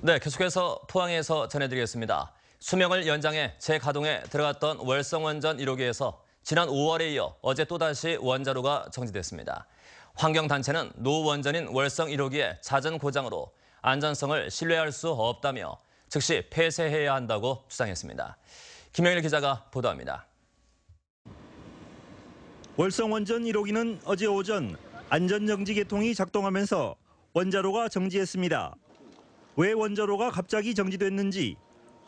네, 계속해서 포항에서 전해드리겠습니다. 수명을 연장해 재가동에 들어갔던 월성원전 1호기에서 지난 5월에 이어 어제 또다시 원자로가 정지됐습니다. 환경단체는 노원전인 월성 1호기의 잦은 고장으로 안전성을 신뢰할 수 없다며 즉시 폐쇄해야 한다고 주장했습니다. 김영일 기자가 보도합니다. 월성원전 1호기는 어제 오전 안전정지 계통이 작동하면서 원자로가 정지했습니다. 왜 원자로가 갑자기 정지됐는지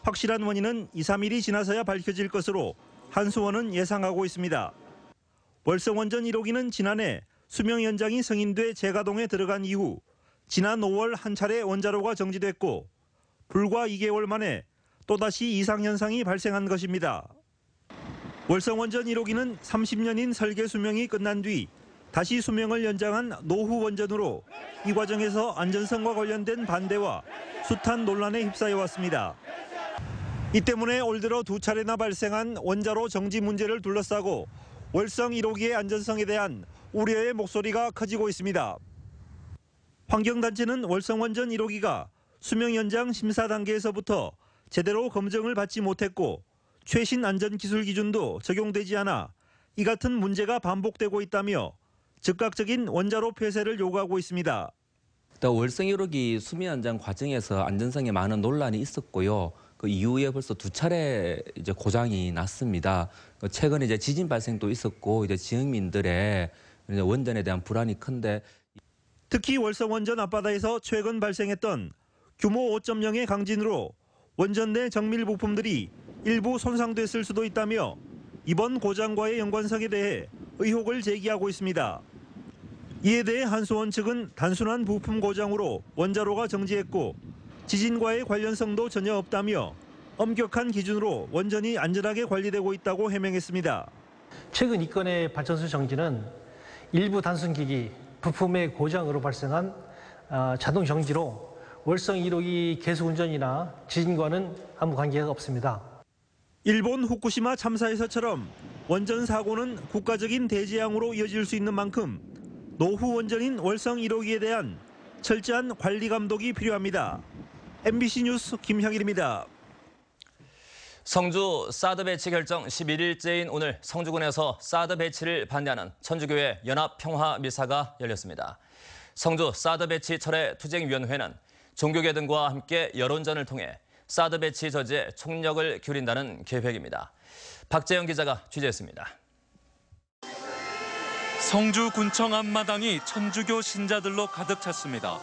확실한 원인은 2, 3일이 지나서야 밝혀질 것으로 한수원은 예상하고 있습니다. 월성원전 1호기는 지난해 수명 연장이 승인돼 재가동에 들어간 이후 지난 5월 한 차례 원자로가 정지됐고 불과 2개월 만에 또다시 이상 현상이 발생한 것입니다. 월성원전 1호기는 30년인 설계 수명이 끝난 뒤 다시 수명을 연장한 노후 원전으로 이 과정에서 안전성과 관련된 반대와 숱한 논란에 휩싸여 왔습니다. 이 때문에 올 들어 두 차례나 발생한 원자로 정지 문제를 둘러싸고 월성 1호기의 안전성에 대한 우려의 목소리가 커지고 있습니다. 환경단체는 월성원전 1호기가 수명 연장 심사 단계에서부터 제대로 검증을 받지 못했고 최신 안전기술 기준도 적용되지 않아 이 같은 문제가 반복되고 있다며 즉각적인 원자로 폐쇄를 요구하고 있습니다. 월성 1호기 수명 연장 과정에서 안전성에 많은 논란이 있었고요. 그 이후에 벌써 두 차례 이제 고장이 났습니다. 최근에 이제 지진 발생도 있었고 이제 지역민들의 원전에 대한 불안이 큰데 특히 월성 원전 앞바다에서 최근 발생했던 규모 5.0의 강진으로 원전 내 정밀 부품들이 일부 손상됐을 수도 있다며 이번 고장과의 연관성에 대해 의혹을 제기하고 있습니다. 이에 대해 한수원 측은 단순한 부품 고장으로 원자로가 정지했고 지진과의 관련성도 전혀 없다며 엄격한 기준으로 원전이 안전하게 관리되고 있다고 해명했습니다. 최근 이 건의 발전소 정지는 일부 단순 기기, 부품의 고장으로 발생한 자동 정지로 월성 1호기 계속 운전이나 지진과는 아무 관계가 없습니다. 일본 후쿠시마 참사에서처럼 원전 사고는 국가적인 대재앙으로 이어질 수 있는 만큼 노후 원전인 월성 1호기에 대한 철저한 관리 감독이 필요합니다. MBC 뉴스 김형일입니다. 성주 사드 배치 결정 11일째인 오늘 성주군에서 사드 배치를 반대하는 천주교회 연합평화미사가 열렸습니다. 성주 사드 배치 철회 투쟁위원회는 종교계 등과 함께 여론전을 통해 사드 배치 저지에 총력을 기울인다는 계획입니다. 박재영 기자가 취재했습니다. 성주군청 앞마당이 천주교 신자들로 가득 찼습니다.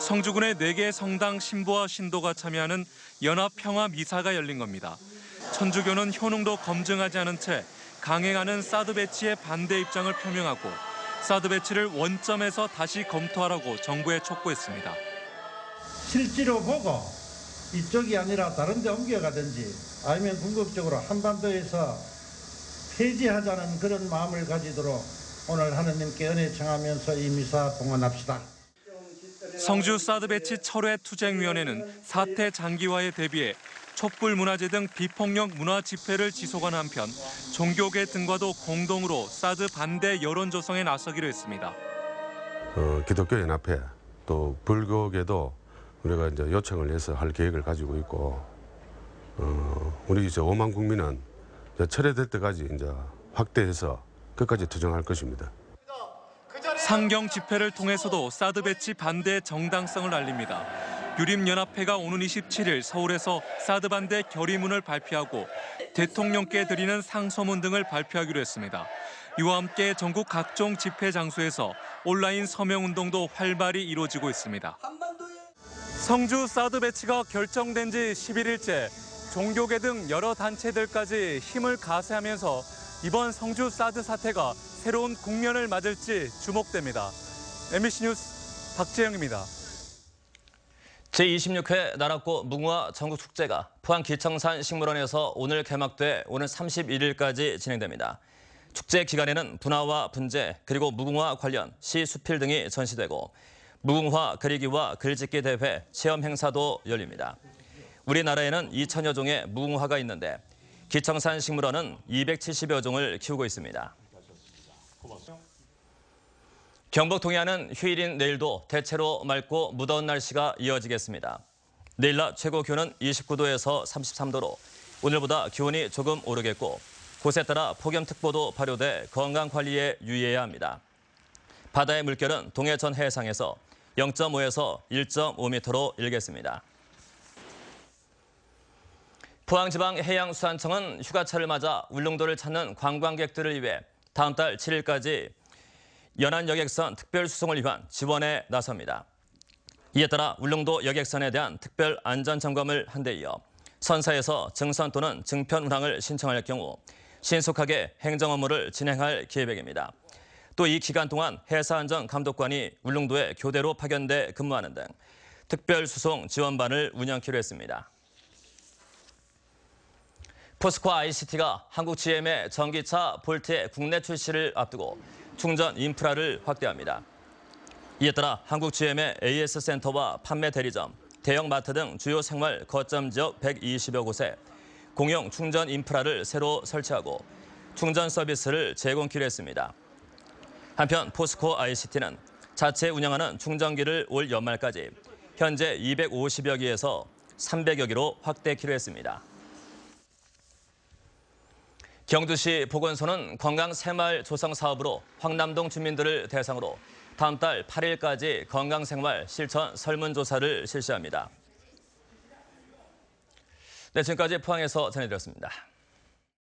성주군의 4개 성당 신부와 신도가 참여하는 연합평화미사가 열린 겁니다. 천주교는 효능도 검증하지 않은 채 강행하는 사드 배치에 반대 입장을 표명하고 사드 배치를 원점에서 다시 검토하라고 정부에 촉구했습니다. 실제로 보고 이쪽이 아니라 다른 데 옮겨가든지 아니면 궁극적으로 한반도에서 폐지하자는 그런 마음을 가지도록 오늘 하느님께 은혜 청하면서 이 미사 봉헌합시다. 성주 사드 배치 철회 투쟁위원회는 사태 장기화에 대비해 촛불 문화제 등 비폭력 문화 집회를 지속하는 한편 종교계 등과도 공동으로 사드 반대 여론 조성에 나서기로 했습니다. 기독교 연합회 또 불교계도 우리가 이제 요청을 해서 할 계획을 가지고 있고 우리 이제 5만 국민은 철회될 때까지 이제 확대해서 끝까지 투쟁할 것입니다. 상경 집회를 통해서도 사드 배치 반대의 정당성을 알립니다. 유림연합회가 오는 27일 서울에서 사드 반대 결의문을 발표하고 대통령께 드리는 상소문 등을 발표하기로 했습니다. 이와 함께 전국 각종 집회 장소에서 온라인 서명운동도 활발히 이루어지고 있습니다. 성주 사드 배치가 결정된 지 11일째, 종교계 등 여러 단체들까지 힘을 가세하면서 이번 성주 사드 사태가 새로운 국면을 맞을지 주목됩니다. MBC 뉴스 박재영입니다. 제26회 나락고 무궁화 전국축제가 포항 기청산 식물원에서 오늘 개막돼 오는 31일까지 진행됩니다. 축제 기간에는 분화와 분재 그리고 무궁화 관련 시, 수필 등이 전시되고 무궁화 그리기와 글짓기 대회, 체험 행사도 열립니다. 우리나라에는 2천여 종의 무궁화가 있는데 기청산 식물원은 270여 종을 키우고 있습니다. 경북 동해안은 휴일인 내일도 대체로 맑고 무더운 날씨가 이어지겠습니다. 내일 낮 최고 기온은 29도에서 33도로 오늘보다 기온이 조금 오르겠고 곳에 따라 폭염특보도 발효돼 건강관리에 유의해야 합니다. 바다의 물결은 동해 전 해상에서 0.5에서 1.5m로 일겠습니다. 포항지방해양수산청은 휴가철을 맞아 울릉도를 찾는 관광객들을 위해 다음 달 7일까지 연안여객선 특별수송을 위한 지원에 나섭니다. 이에 따라 울릉도 여객선에 대한 특별 안전점검을 한 데 이어 선사에서 증선 또는 증편 운항을 신청할 경우 신속하게 행정 업무를 진행할 계획입니다. 또 이 기간 동안 해사안전감독관이 울릉도에 교대로 파견돼 근무하는 등 특별수송 지원반을 운영키로 했습니다. 포스코 ICT가 한국 GM의 전기차 볼트의 국내 출시를 앞두고 충전 인프라를 확대합니다. 이에 따라 한국 GM의 AS 센터와 판매 대리점, 대형마트 등 주요 생활 거점 지역 120여 곳에 공용 충전 인프라를 새로 설치하고 충전 서비스를 제공키로 했습니다. 한편 포스코 ICT는 자체 운영하는 충전기를 올 연말까지 현재 250여 기에서 300여 기로 확대키로 했습니다. 경주시 보건소는 건강생활 조성 사업으로 황남동 주민들을 대상으로 다음 달 8일까지 건강생활 실천 설문조사를 실시합니다. 네, 지금까지 포항에서 전해드렸습니다.